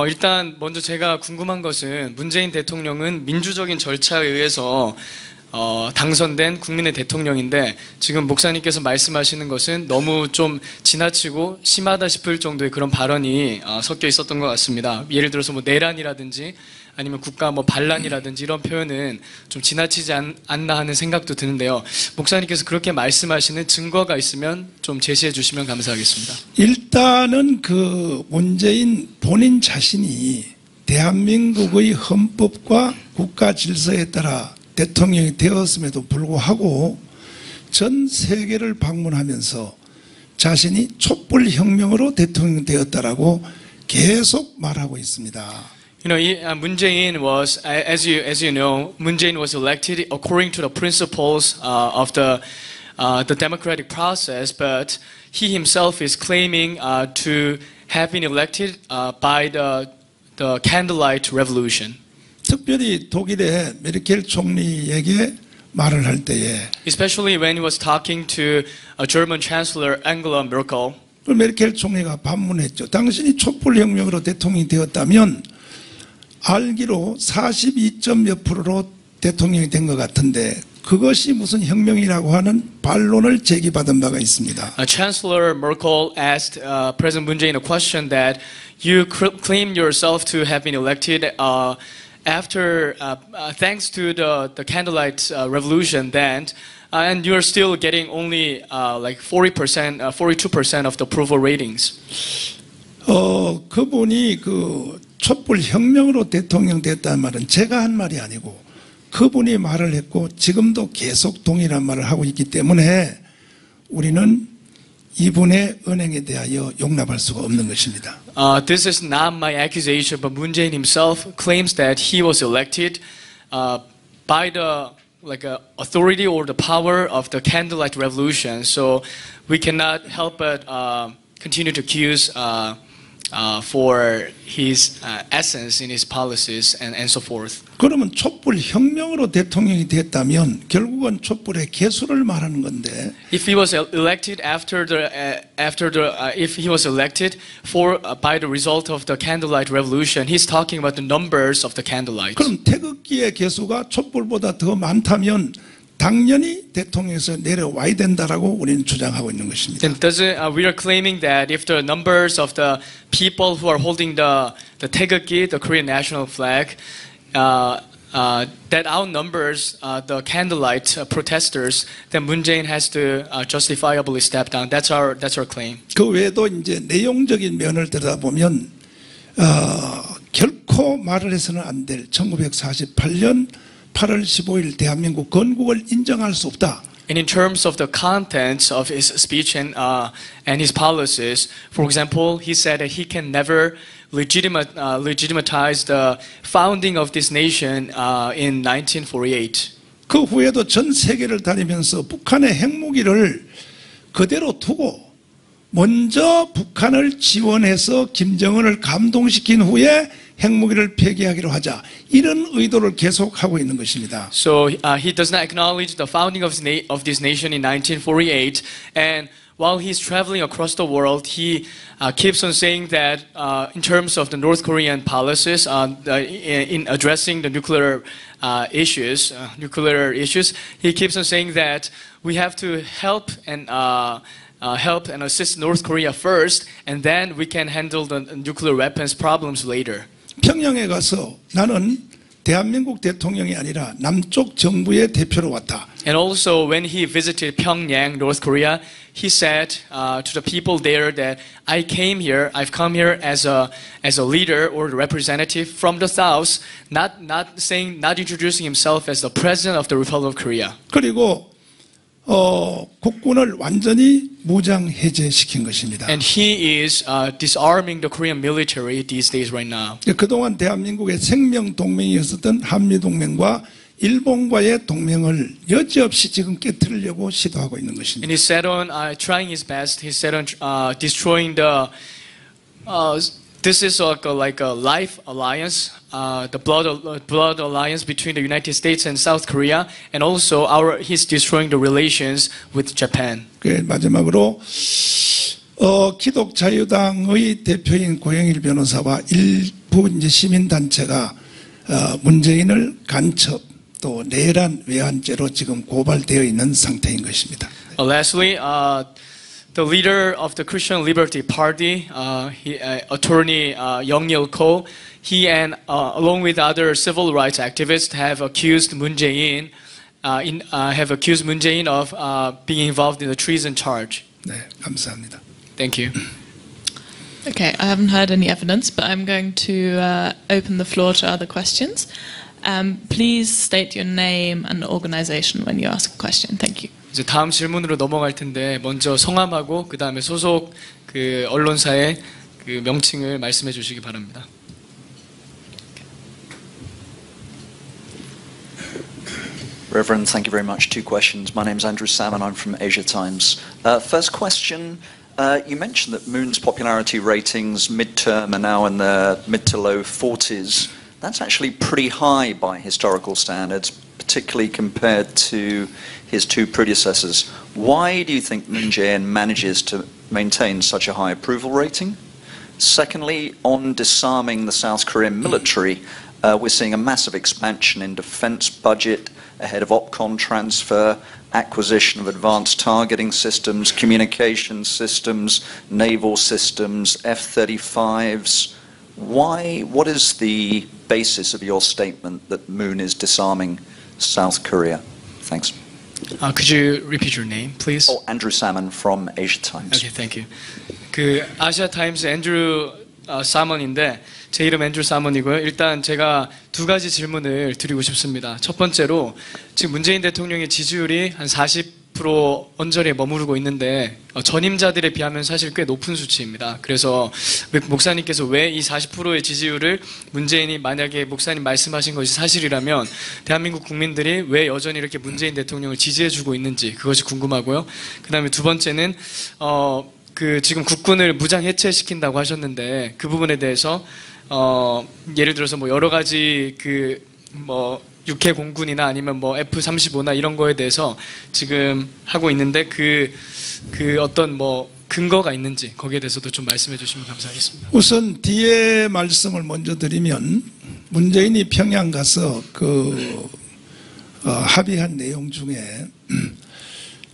일단 먼저 제가 궁금한 것은 문재인 대통령은 민주적인 절차에 의해서 당선된 국민의 대통령인데 지금 목사님께서 말씀하시는 것은 너무 좀 지나치고 심하다 싶을 정도의 그런 발언이 섞여 있었던 것 같습니다. 예를 들어서 뭐 내란이라든지 아니면 국가 뭐 반란이라든지 이런 표현은 좀 지나치지 않나 하는 생각도 드는데요. 목사님께서 그렇게 말씀하시는 증거가 있으면 좀 제시해 주시면 감사하겠습니다. 일단은 그 문재인 본인 자신이 대한민국의 헌법과 국가 질서에 따라 대통령이 되었음에도 불구하고 전 세계를 방문하면서 자신이 촛불혁명으로 대통령이 되었다라고 계속 말하고 있습니다. You know, Moon Jae-in was, as you know, Moon Jae-in was elected according to the principles of the democratic process, but he himself is claiming to have been elected by the candlelight revolution. 특별히 독일의 메르켈 총리에게 말을 할 때에, especially when he was talking to German Chancellor Angela Merkel. 그 메르켈 총리가 반문했죠. 당신이 촛불혁명으로 대통령이 되었다면 알기로 42몇 %로 대통령이 된 것 같은데 그것이 무슨 혁명이라고 하는 반론을 제기받은 바가 있습니다. Chancellor Merkel asked President Moon Jae-in a question that you claim yourself to have been elected after thanks to the candlelight revolution then and you're still getting only like 40%, 42% of the approval ratings. 그분이 그 촛불혁명으로 대통령 됐다는 말은 제가 한 말이 아니고 그분이 말을 했고 지금도 계속 동일한 말을 하고 있기 때문에 우리는 이분의 언행에 대하여 용납할 수가 없는 것입니다. This is not my accusation, but Moon Jae-in himself claims that he was elected by the authority or the power of the candlelight revolution. So we cannot help but continue to accuse for his essence in his policies and so forth. 그러면 촛불혁명으로 대통령이 됐다면 결국은 촛불의 개수를 말하는 건데. If he was elected if he was elected by the result of the candlelight revolution, he's talking about the numbers of the candlelight. 그럼 태극기의 개수가 촛불보다 더 많다면 당연히 대통령에서 내려와야 된다라고 우리는 주장하고 있는 것입니다. And we are claiming that if the numbers of the people who are holding the 태극기, the Korean national flag, that outnumbers the candlelight protesters, then Moon Jae-in has to justifiably step down. That's our claim. 그 외에도 이제 내용적인 면을 들여다보면 결코 말을 해서는 안 될 1948년 8월 15일 대한민국 건국을 인정할 수 없다. And in terms of the contents of his speech and his policies, for example, he said that he can never legitimize the founding of this nation in 1948. 그 후에도 전 세계를 다니면서 북한의 핵무기를 그대로 두고 먼저 북한을 지원해서 김정은을 감동시킨 후에 핵무기를 폐기하기로 하자 이런 의도를 계속하고 있는 것입니다. So he does not acknowledge the founding of this nation in 1948, and while he's traveling across the world, he keeps on saying that in terms of the North Korean policies in addressing the nuclear issues, he keeps on saying that we have to help and assist North Korea first, and then we can handle the nuclear weapons problems later. 평양에 가서 나는 대한민국 대통령이 아니라 남쪽 정부의 대표로 왔다. And also when he visited Pyongyang, North Korea, he said to the people there that I've come here as a leader or the representative from the South, not introducing himself as the president of the Republic of Korea. 그리고 국군을 완전히 무장 해제시킨 것입니다. And he is disarming the Korean military these days right now. 그동안 대한민국의 생명 동맹이었었던 한미 동맹과 일본과의 동맹을 여지없이 지금 깨뜨리려고 시도하고 있는 것입니다. And he set on trying his best. He set on destroying the. This is like a life alliance, the blood alliance between the United States and South Korea, and also he's destroying the relations with Japan. 마지막으로 기독자유당의 대표인 고영일 변호사와 일부 이제 시민단체가 문재인을 간첩 또 내란 외환죄로 지금 고발되어 있는 상태인 것입니다. Lastly, the leader of the Christian Liberty Party, attorney Young Il-ko, he and along with other civil rights activists have accused Moon Jae-in of being involved in the treason charge. 네, 감사합니다. Thank you. Okay, I haven't heard any evidence, but I'm going to open the floor to other questions. Please state your name and organization when you ask a question. Thank you. 이제 다음 질문으로 넘어갈 텐데 먼저 성함하고 그 다음에 소속 그 언론사의 그 명칭을 말씀해 주시기 바랍니다. Reverend, thank you very much. 2 questions. My name's Andrew Salmon. I'm from Asia Times. First question, you mentioned that Moon's popularity ratings midterm are now in the mid to low 40s. That's actually pretty high by historical standards, particularly compared to his 2 predecessors. Why do you think Moon Jae-in manages to maintain such a high approval rating? Secondly, on disarming the South Korean military, we're seeing a massive expansion in defense budget ahead of OPCON transfer, acquisition of advanced targeting systems, communication systems, naval systems, F-35s. Why? What is the basis of your statement that Moon is disarming South Korea? Thanks. Could you repeat your name, please? Oh, Andrew Salmon from Asia Times. Okay, thank you. 그 아시아 타임스 앤드루 사먼인데 제 이름 앤드루 사먼이고요. 일단 제가 2가지 질문을 드리고 싶습니다. 첫 번째로 지금 문재인 대통령의 지지율이 한 40% 언저리에 머무르고 있는데 전임자들에 비하면 사실 꽤 높은 수치입니다. 그래서 목사님께서 왜 이 40%의 지지율을 문재인이 만약에 목사님 말씀하신 것이 사실이라면 대한민국 국민들이 왜 여전히 이렇게 문재인 대통령을 지지해주고 있는지 그것이 궁금하고요. 그 다음에 2번째는 그 지금 국군을 무장 해체시킨다고 하셨는데 그 부분에 대해서 예를 들어서 뭐 여러 가지 그 뭐 육해 공군이나 아니면 뭐 F-35나 이런 거에 대해서 지금 하고 있는데 그 어떤 뭐 근거가 있는지 거기에 대해서도 좀 말씀해 주시면 감사하겠습니다. 우선 뒤에 말씀을 먼저 드리면 문재인이 평양 가서 합의한 내용 중에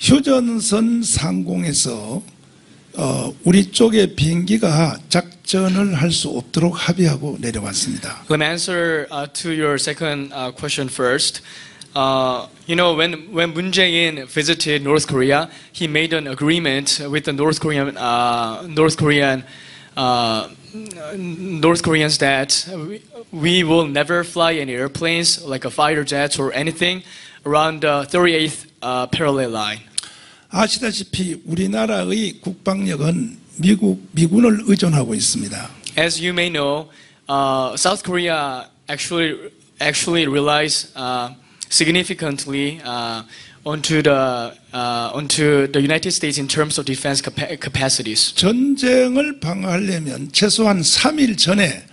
휴전선 상공에서 우리 쪽의 비행기가 작전을 할 수 없도록 합의하고 내려왔습니다. Let me answer to your second question first. You know, when Moon Jae-in visited North Korea, he made an agreement with the North Koreans that we will never fly any airplanes like a fighter jets or anything around the 38th parallel line. 아시다시피 우리나라의 국방력은 미군을 의존하고 있습니다. As you may know, South Korea actually relies significantly onto the United States in terms of defense capacities. 전쟁을 방어하려면 최소한 3일 전에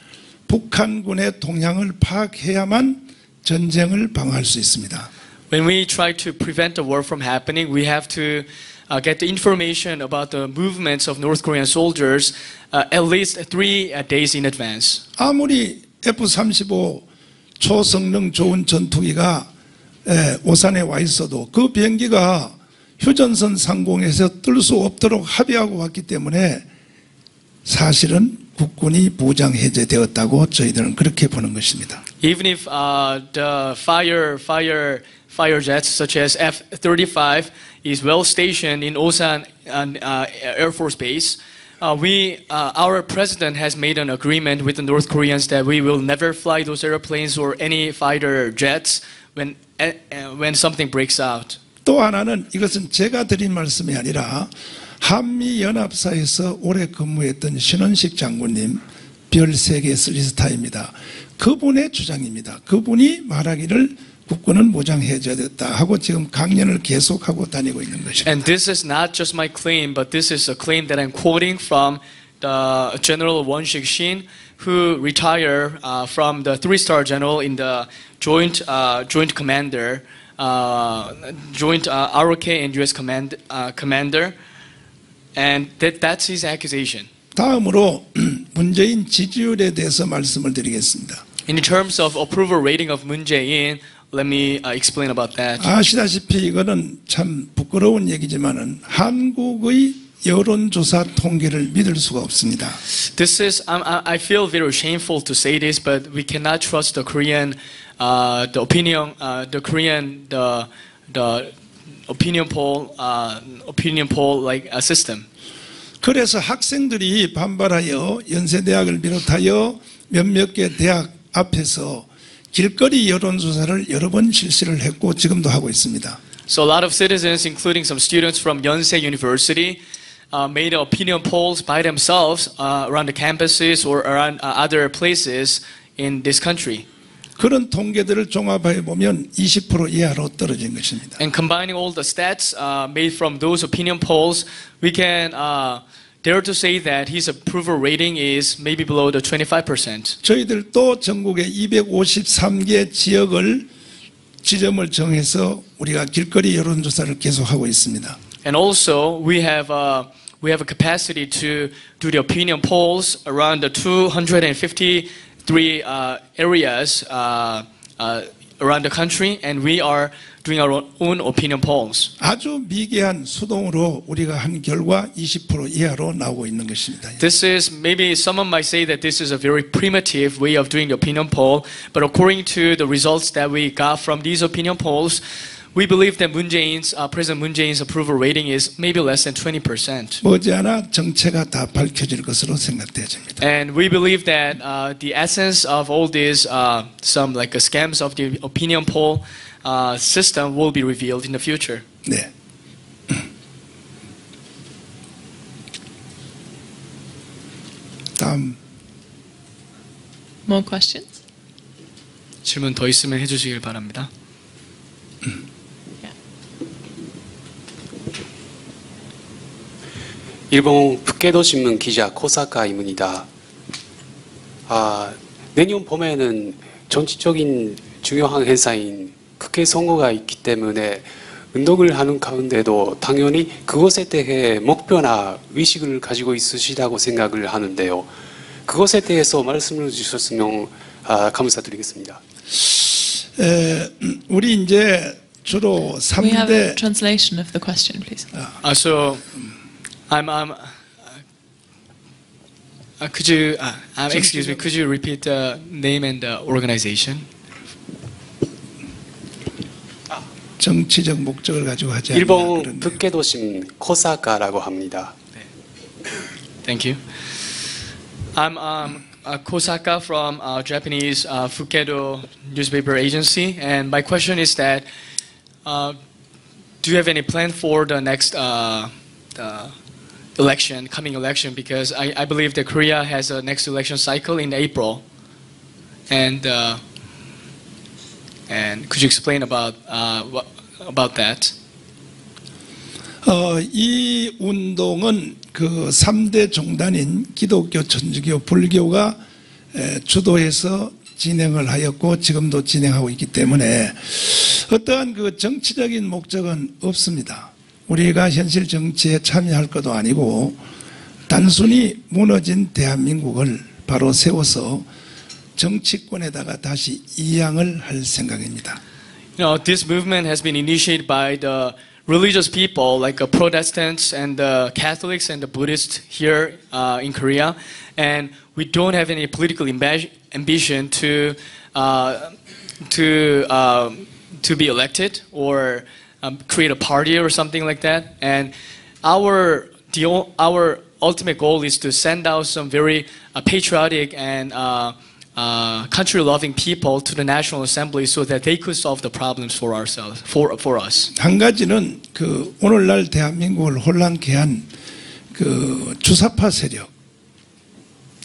북한군의 동향을 파악해야만 전쟁을 방어할 수 있습니다. When we try to prevent the war from happening, we have to get the information about the movements of North Korean soldiers at least 3 days in advance. 아무리 F-35 초성능 좋은 전투기가 오산에 와 있어도 그 비행기가 휴전선 상공에서 뜰 수 없도록 합의하고 왔기 때문에 사실은 국군이 무장 해제되었다고 저희들은 그렇게 보는 것입니다. Even if the fighter jets such as F-35 is well stationed in Osan Air Force Base, our president has made an agreement with the North Koreans that we will never fly those airplanes or any fighter jets when something breaks out. 또 하나는 이것은 제가 드린 말씀이 아니라 한미연합사에서 오래 근무했던 신원식 장군님 별 3개 슬리스타입니다. 그분의 주장입니다. 그분이 말하기를 국군은 무장 해제됐다 하고 지금 강연을 계속하고 다니고 있는 것입니다. And this is not just my claim, but this is a claim that I'm quoting from the General Won Sik-shin, who retired from the 3-star general in the joint commander, joint ROK and U.S. commander. And that's his accusation. 다음으로 문재인 지지율에 대해서 말씀을 드리겠습니다. In terms of approval rating of Moon Jae-in, let me explain about that. 아시다시피 이거는 참 부끄러운 얘기지만은 한국의 여론조사 통계를 믿을 수가 없습니다. This is I feel very shameful to say this, but we cannot trust the Korean the opinion the opinion poll like a system. 그래서 학생들이 반발하여 연세대학을 비롯하여 몇몇 개 대학 앞에서 길거리 여론조사를 여러 번 실시를 했고 지금도 하고 있습니다. So a lot of citizens, including some students from Yonsei University, made opinion polls by themselves around the campuses or around other places in this country. 그런 통계들을 종합해 보면 20% 이하로 떨어진 것입니다. And combining all the stats made from those opinion polls, we can dare to say that his approval rating is maybe below the 25%. 저희들도 전국의 253개 지점을 정해서 우리가 길거리 여론조사를 계속하고 있습니다. And also we have a capacity to do the opinion polls around the 253 areas around the country, and we are doing our own opinion polls. 아주 미개한 수동으로 우리가 한 결과 20% 이하로 나오고 있는 것입니다. This is maybe someone might say that this is a very primitive way of doing the opinion poll, but according to the results that we got from these opinion polls, we believe that President Moon Jae-in's approval rating is maybe less than 20%. 머지않아 정체가 다 밝혀질 것으로 생각되어집니다. And we believe that the essence of all these some like scams of the opinion poll system will be revealed in the future. 네. 다음 More questions? 질문 더 있으면 해주시길 바랍니다. 일본 북계도 신문 기자 코사카입니다. 내년 봄에는 정치적인 중요한 행사인 국회 선거가 있기 때문에 운동을 하는 가운데도 당연히 그것에 대해 목표나 의식을 가지고 있으시다고 생각을 하는데요. 그것에 대해서 말씀을 주셨으면 감사드리겠습니다. 우리 이제 주로 We have a 3대 translation of the question, please. So, excuse me, could you repeat the name and the organization? 정치적 목적을 가지고 하지 않는 일본 그런 북계도 신문 코사카라고 합니다. Thank you. I'm Kosaka from Japanese Fukedo newspaper agency, and my question is that do you have any plan for the next coming election? Because I believe that Korea has a next election cycle in April, and could you explain about that? 이 운동은 그 3대 종단인 기독교, 천주교, 불교가 주도해서 진행을 하였고 지금도 진행하고 있기 때문에 어떠한 그 정치적인 목적은 없습니다. 우리가 현실 정치에 참여할 것도 아니고 단순히 무너진 대한민국을 바로 세워서 정치권에다가 다시 이양을 할 생각입니다. This movement has been initiated by the religious people like Protestants and the Catholics and the Buddhists here in Korea, and we don't have any political ambition to be elected or create a party or something like that. And our ultimate goal is to send out some very patriotic and country-loving people to the National Assembly so that they could solve the problems for ourselves, for us. 한 가지는 그 오늘날 대한민국을 혼란케 한 그 주사파 세력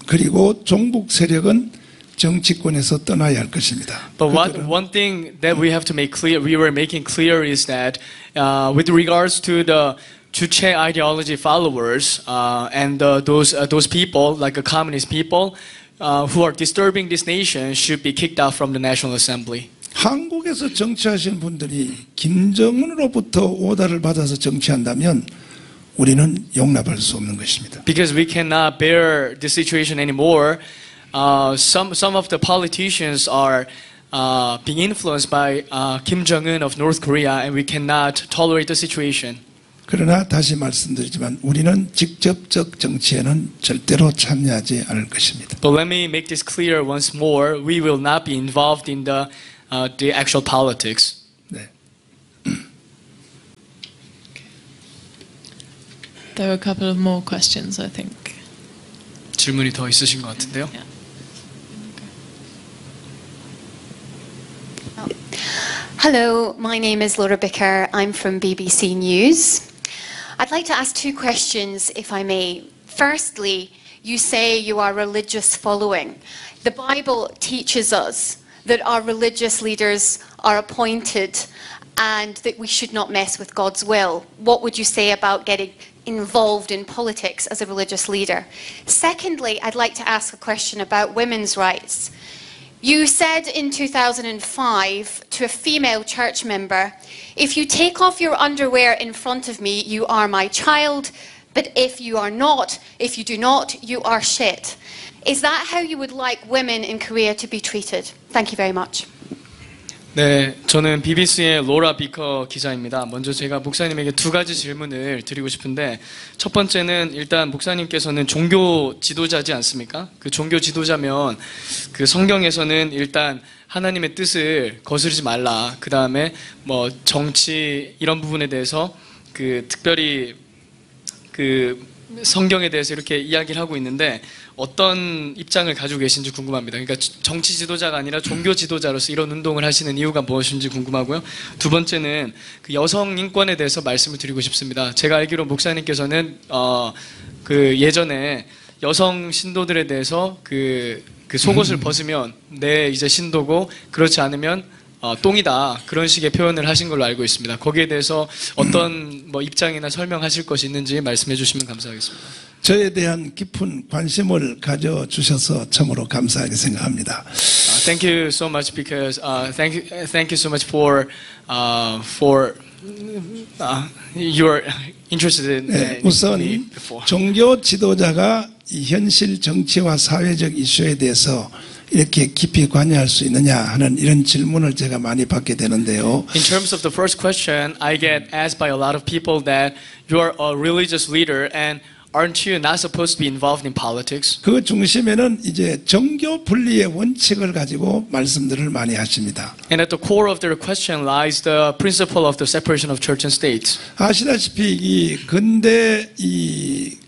그리고 종북 세력은 정치권에서 떠나야 할 것입니다. But one thing that we have to make clear, we were making clear, is that with regards to the Juche ideology followers and those people, like the communist people, who are disturbing this nation, should be kicked out from the National Assembly. 한국에서 정치하시는 분들이 김정은으로부터 오다를 받아서 정치한다면 우리는 용납할 수 없는 것입니다. Because we cannot bear this situation anymore. Some of the politicians are being influenced by Kim Jong-un of North Korea, and we cannot tolerate the situation. 그러나 다시 말씀드리지만 우리는 직접적 정치에는 절대로 참여하지 않을 것입니다. But let me make this clear once more: we will not be involved in the actual politics. 네. There are a couple of more questions, I think. 질문이 더 있으신 것 같은데요. Hello, my name is Laura Bicker. I'm from BBC News. I'd like to ask two questions, if I may. Firstly, you say you are religious following. The Bible teaches us that our religious leaders are appointed and that we should not mess with God's will. What would you say about getting involved in politics as a religious leader? Secondly, I'd like to ask a question about women's rights. You said in 2005 to a female church member, if you take off your underwear in front of me, you are my child, but if you do not, you are shit. Is that how you would like women in Korea to be treated? Thank you very much. 네, 저는 BBC의 로라 비커 기자입니다. 먼저 제가 목사님에게 두 가지 질문을 드리고 싶은데, 첫 번째는 일단 목사님께서는 종교 지도자지 않습니까? 그 종교 지도자면 그 성경에서는 일단 하나님의 뜻을 거스르지 말라. 그 다음에 뭐 정치 이런 부분에 대해서 그 특별히 그 성경에 대해서 이렇게 이야기를 하고 있는데 어떤 입장을 가지고 계신지 궁금합니다. 그러니까 정치 지도자가 아니라 종교 지도자로서 이런 운동을 하시는 이유가 무엇인지 궁금하고요. 두 번째는 그 여성 인권에 대해서 말씀을 드리고 싶습니다. 제가 알기로 목사님께서는 그 예전에 여성 신도들에 대해서 그 속옷을 벗으면 내 이제 신도고 그렇지 않으면 똥이다, 그런 식의 표현을 하신 걸로 알고 있습니다. 거기에 대해서 어떤 뭐 입장이나 설명하실 것이 있는지 말씀해 주시면 감사하겠습니다. 저에 대한 깊은 관심을 가져주셔서 참으로 감사하게 생각합니다. Thank you so much because thank you so much for you're interested in 네, me 우선 before. 종교 지도자가 이 현실 정치와 사회적 이슈에 대해서 이렇게 깊이 관여할 수 있느냐 하는 이런 질문을 제가 많이 받게 되는데요. In terms of the first question, I get asked by a lot of people that you are a religious leader and aren't you not supposed to be involved in politics? 그 중심에는 이제 정교 분리의 원칙을 가지고 말씀들을 많이 하십니다. And at the core of their question lies the principle of the separation of church and state. 아시다시피 이 근대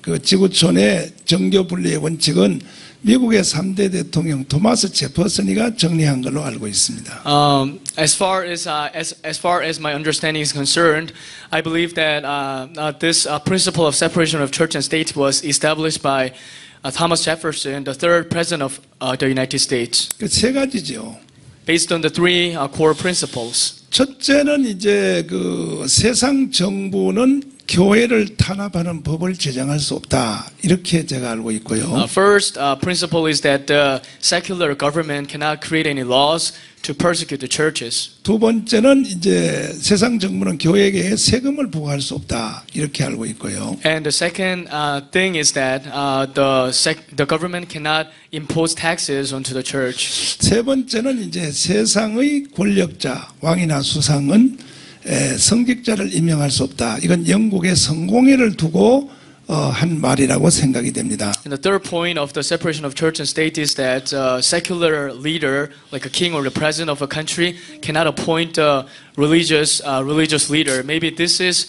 그 지구촌의 정교 분리의 원칙은 미국의 3대 대통령 토마스 제퍼슨이가 정리한 걸로 알고 있습니다. As far as my understanding is concerned, I believe that this principle of separation of church and state was established by Thomas Jefferson, the third president of the United States, 그 세 가지죠. based on the three core principles. 첫째는 이제 그 세상 정부는 교회를 탄압하는 법을 제정할 수 없다. 이렇게 제가 알고 있고요. First principle is that the secular government cannot create any laws to persecute the churches. 두 번째는 이제 세상 정부는 교회에게 세금을 부과할 수 없다. 이렇게 알고 있고요. And the second thing is that the government cannot impose taxes onto the church. 세 번째는 이제 세상의 권력자, 왕이나 수상은 성직자를 임명할 수 없다. 이건 영국의 성공회를 두고 한 말이라고 생각이 됩니다. And the third point of the separation of church and state is that a secular leader, like a king or the president of a country, cannot appoint a religious leader. Maybe this was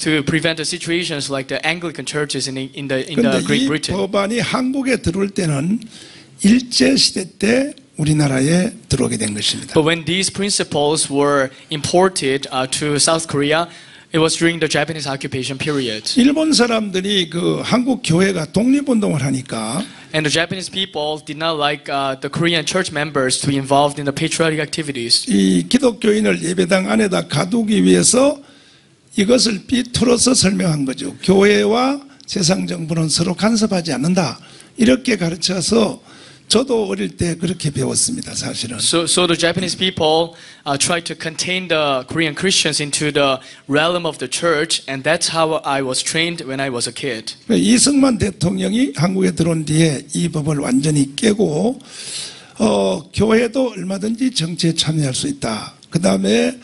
to prevent the situations like the Anglican churches in the Great 이 Britain. 법안이 한국에 들어올 때는 일제 시대 때 우리나라에 들어오게 된 것입니다. But when these principles were imported to South Korea, it was during the Japanese occupation period. 일본 사람들이 그 한국 교회가 독립운동을 하니까 And the Japanese people did not like the Korean church members to be involved in the patriotic activities. 이 기독교인을 예배당 안에다 가두기 위해서 이것을 비틀어서 설명한 거죠. 교회와 세상 정부는 서로 간섭하지 않는다. 이렇게 가르쳐서 저도 어릴 때 그렇게 배웠습니다, 사실은. So the Japanese people tried to contain the Korean Christians into the realm of the church, and that's how I was trained when I was a kid. 이승만 대통령이 한국에 들어온 뒤에 이 법을 완전히 깨고 교회도 얼마든지 정치에 참여할 수 있다. 그 다음에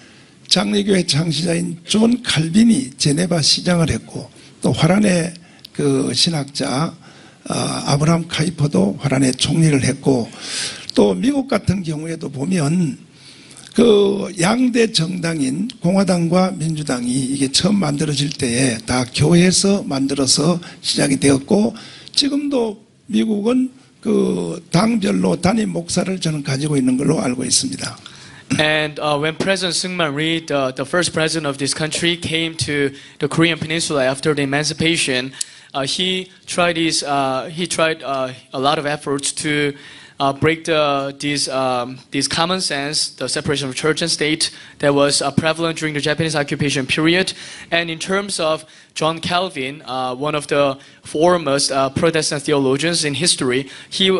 장로교회 창시자인 존 칼빈이 제네바 시장을 했고, 또 화란의 그 신학자 아브라함 카이퍼도 화란의 총리를 했고, 또 미국 같은 경우에도 보면 그 양대 정당인 공화당과 민주당이 이게 처음 만들어질 때에 다 교회에서 만들어서 시작이 되었고, 지금도 미국은 그 당별로 단임 목사를 저는 가지고 있는 걸로 알고 있습니다. And when President Syngman Rhee, the first president of this country, came to the Korean Peninsula after the emancipation, he tried a lot of efforts to break these common sense, the separation of church and state that was prevalent during the Japanese occupation period. And in terms of John Calvin, one of the foremost Protestant theologians in history, he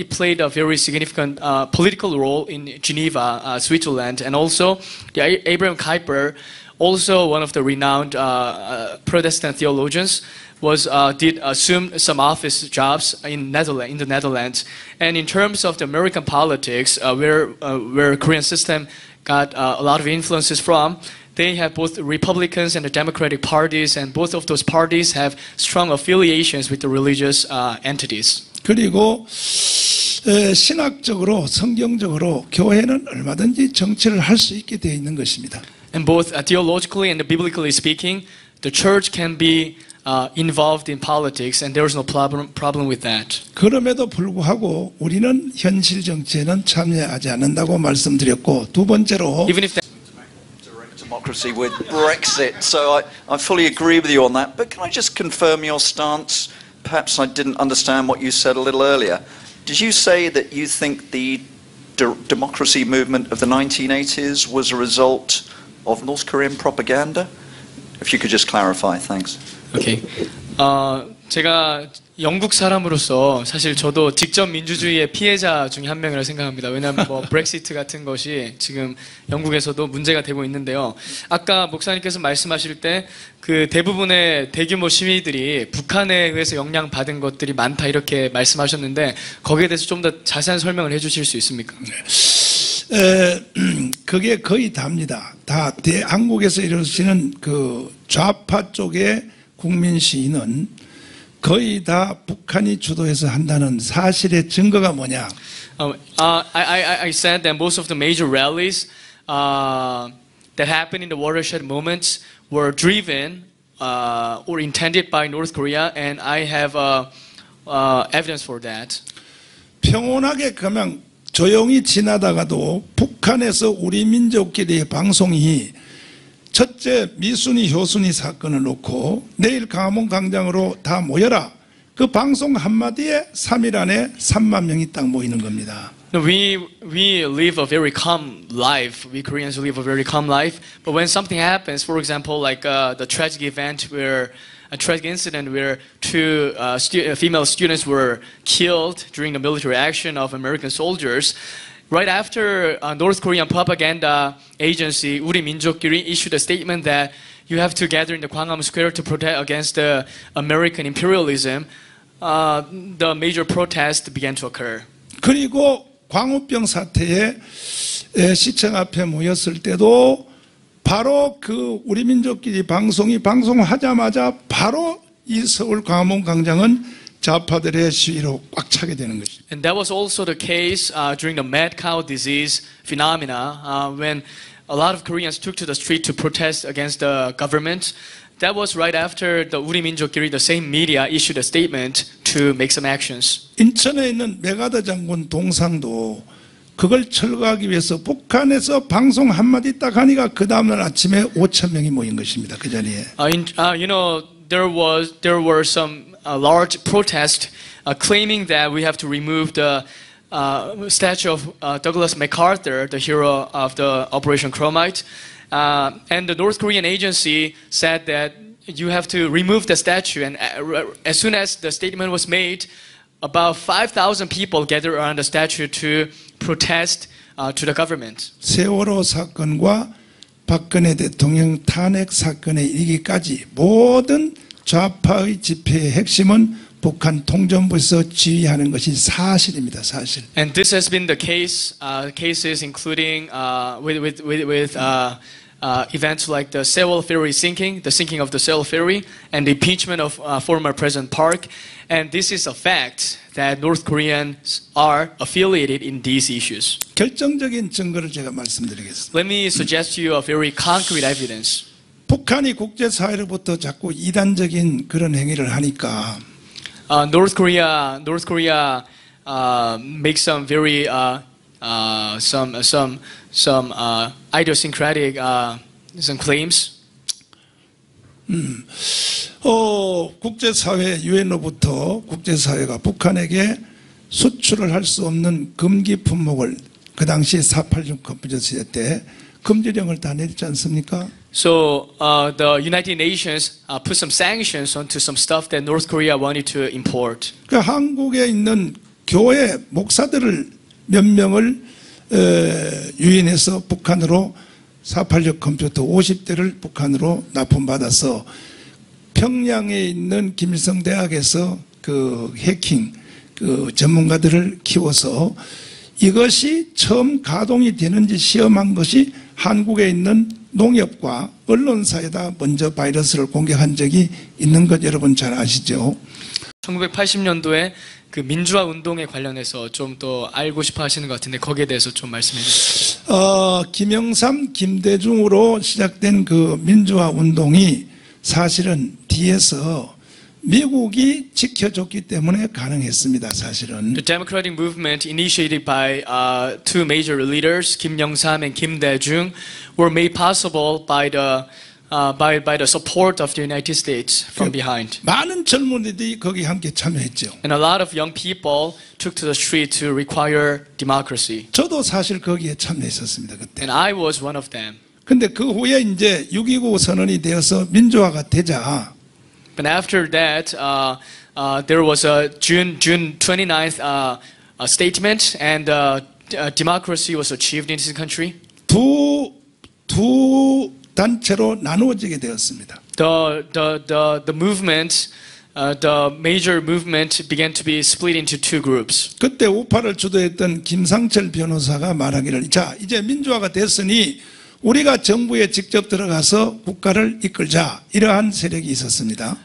played a very significant political role in Geneva, Switzerland, and also Abraham Kuyper, also one of the renowned Protestant theologians, did assume some office jobs in the Netherlands. And in terms of the American politics, where Korean system got a lot of influences from, they have both the Republicans and the Democratic parties, and both of those parties have strong affiliations with the religious entities. 그리고 신학적으로 성경적으로 교회는 얼마든지 정치를 할 수 있게 되어 있는 것입니다. And both theologically and biblically speaking, the church can be involved in politics, and there is no problem with that. 그럼에도 불구하고 우리는 현실 정치에는 참여하지 않는다고 말씀드렸고, 두 번째로 Even if Democracy with Brexit, so I fully agree with you on that. But can I just confirm your stance? Perhaps I didn't understand what you said a little earlier. Did you say that you think the democracy movement of the 1980s was a result of North Korean propaganda? If you could just clarify, thanks. 오케이. 제가 영국 사람으로서 사실 저도 직접 민주주의의 피해자 중에 한 명이라고 생각합니다. 왜냐하면 뭐 브렉시트 같은 것이 지금 영국에서도 문제가 되고 있는데요. 아까 목사님께서 말씀하실 때 그 대부분의 대규모 시위들이 북한에 의해서 영향받은 것들이 많다 이렇게 말씀하셨는데 거기에 대해서 좀 더 자세한 설명을 해주실 수 있습니까? 그게 거의 답니다. 다 한국에서 이루어지는 그 좌파 쪽의 국민 시위는 거의 다 북한이 주도해서 한다는 사실의 증거가 뭐냐? I said that most of the major rallies that happened in the watershed moments were driven or intended by North Korea, and I have evidence for that. 평온하게 그냥 조용히 지나다가도 북한에서 우리 민족끼리의 방송이 첫째 미순이 효순이 사건을 놓고 내일 강화문 광장으로 다 모여라. 그 방송 한마디에 3일 안에 3만 명이 딱 모이는 겁니다. We live a very calm life. We Koreans live a very calm life. But when something happens, for example, like the tragic event where a tragic incident where two female students were killed during the military action of American soldiers. Right after North Korean propaganda agency 우리 민족끼리 issued a statement that you have to gather in the Gwanghwamun Square to protest against the American imperialism, the major protest began to occur. 그리고 광우병 사태에 시청 앞에 모였을 때도 바로 그 우리 민족끼리 방송하자마자 바로 이 서울 광화문 광장은 좌파들의 시위로 꽉 차게 되는 것입니다. And that was also the case during the mad cow disease phenomena when a lot of Koreans took to the street to protest against the government. That was right after the 우리 민족끼리, the same media, issued a statement to make some actions. 인천에 있는 메가더 장군 동상도 그걸 철거하기 위해서 북한에서 방송 한마디 딱 하니까 그 다음날 아침에 5천 명이 모인 것입니다. 그 자리에. You know, there were some large protest claiming that we have to remove the statue of Douglas MacArthur, the hero of the Operation Chromite. And the North Korean agency said that you have to remove the statue. And as soon as the statement was made, about 5,000 people gathered around the statue to protest to the government. 세월호 사건과 박근혜 대통령 탄핵 사건에 이르기까지 모든 좌파의 집회의 핵심은 북한 통전부에서 지휘하는 것이 사실입니다. 사실. And this has been the case, cases including with events like the Sewol Ferry sinking, the sinking of the Sewol Ferry, and the impeachment of former President Park. And this is a fact that North Koreans are affiliated in these issues. 결정적인 증거를 제가 말씀드리겠습니다. Let me suggest to you a very concrete evidence. 북한이 국제사회로부터 자꾸 이단적인 그런 행위를 하니까 North Korea makes some very some idiosyncratic some claims. 국제사회 유엔으로부터 국제사회가 북한에게 수출을 할 수 없는 금기 품목을 그 당시 486 컴퓨터 시대 때 금지령을 다 내렸지 않습니까? So the United Nations put some sanctions onto some stuff that North Korea wanted to import. 그 한국에 있는 교회 목사들을 몇 명을 유인해서 북한으로 486 컴퓨터 50대를 북한으로 납품받아서 평양에 있는 김일성 대학에서 그 해킹 그 전문가들을 키워서 이것이 처음 가동이 되는지 시험한 것이 한국에 있는 농협과 언론사에다 먼저 바이러스를 공격한 적이 있는 것 여러분 잘 아시죠? 1980년도에 그 민주화 운동에 관련해서 좀 더 알고 싶어 하시는 것 같은데 거기에 대해서 좀 말씀해 주세요. 김영삼, 김대중으로 시작된 그 민주화 운동이 사실은 뒤에서 미국이 지켜줬기 때문에 가능했습니다. 사실은. The democratic movement initiated by two major leaders, Kim Young-sam and Kim Dae-jung, were made possible by the support of the United States from behind. 많은 젊은이들이 거기 함께 참여했죠. And a lot of young people took to the street to require democracy. 저도 사실 거기에 참여했었습니다. 그때. And I was one of them. 근데 그 후에 이제 6.29 선언이 되어서 민주화가 되자 But after that, there was a June 29th statement, and democracy was achieved in this country. 두 단체로 나누어지게 되었습니다. The movement, the major movement, began to be split into two groups. 그때 우파를 주도했던 김상철 변호사가 말하기를 자 이제 민주화가 됐으니 우리가 정부에 직접 들어가서 국가를 이끌자 이러한 세력이 있었습니다.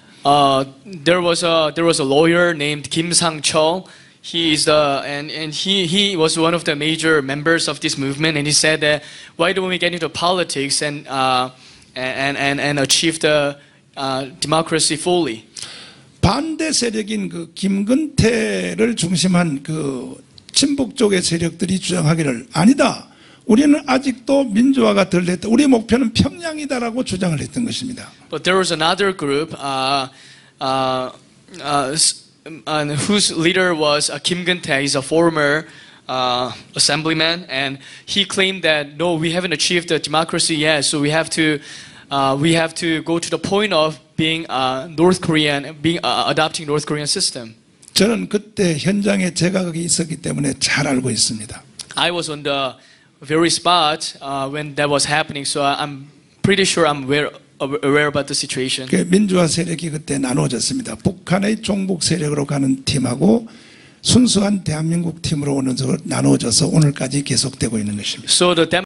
There was a lawyer named Kim Sang-chul. He is he was one of the major members of this movement, and he said that why don't we get into politics and achieve the democracy fully? 반대 세력인 그 김근태를 중심한 그 친북 쪽의 세력들이 주장하기를 아니다. 우리는 아직도 민주화가 덜 됐다. 우리 목표는 평양이다라고 주장을 했던 것입니다. But there was another group whose leader was Kim Gun-tae. He's a former assemblyman, and he claimed that no, we haven't achieved the democracy yet, so we have to go to the point of being North Korean, adopting North Korean system. 저는 그때 현장에 제가 거기 있었기 때문에 잘 알고 있습니다. I was on the very spot when that was happening, so I'm pretty sure I'm aware about the situation. 그 민주화 세력이 그때 나눠졌습니다. 북한의 종북 세력으로 가는 팀하고 순수한 대한민국 팀으로 오는 쪽으로 나눠져서 오늘까지 계속되고 있는 것입니다. So the